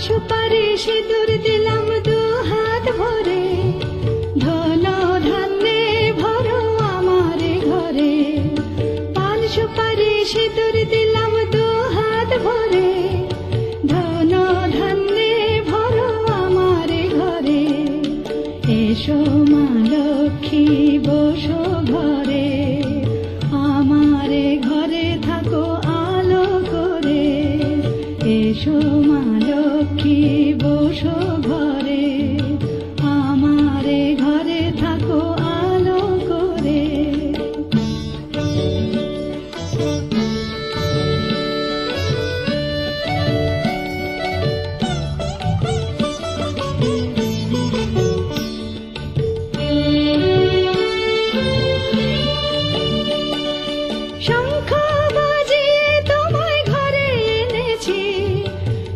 সুপারি সিঁদুর দিলাম দু হাত ভরে, ধন ধান্যে ভরো আমার ঘরে। পান সুপারি সিঁদুর দিলাম দু হাত ভরে, ধন ধান্যে ভরো আমার ঘরে। এসো মা লক্ষ্মী বসো ঘরে, আমার ঘরে থাকো আলো করে। এসো মা লক্ষ্মী বসো ঘরে, আমার ঘরে থাকো আলো করে। শঙ্খ বাজিয়ে তোমায় ঘরে এনেছি,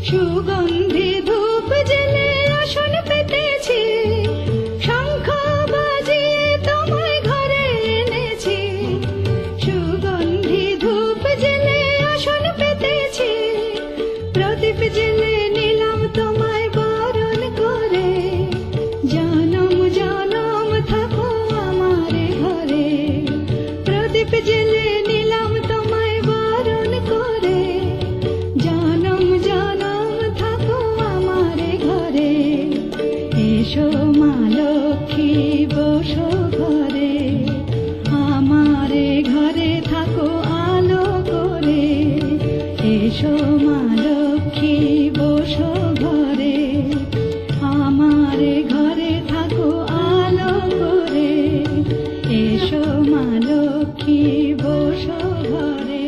সুগন্ধি ধূপ জেলে আসন পেতেছি। শঙ্খ বাজিয়ে তোমায় ঘরে এনেছি, সুগন্ধি ধূপ জেলে আসন পেতেছি। প্রদীপ জেলে নিলাম তোমায় বরণ করে, জনম জনম থাকো আমার ঘরে। প্রদীপ জেলে নিলাম তোমায় বরণ করে, জনম জনম থাকো আমার ঘরে। এসো মা লক্ষ্মী বসো ঘরে, আমার ঘরে থাকো আলো করে। এসো মা লক্ষ্মী বসো ঘরে, আমার ঘরে থাকো আলো করে। এসো মা লক্ষ্মী বসো ঘরে।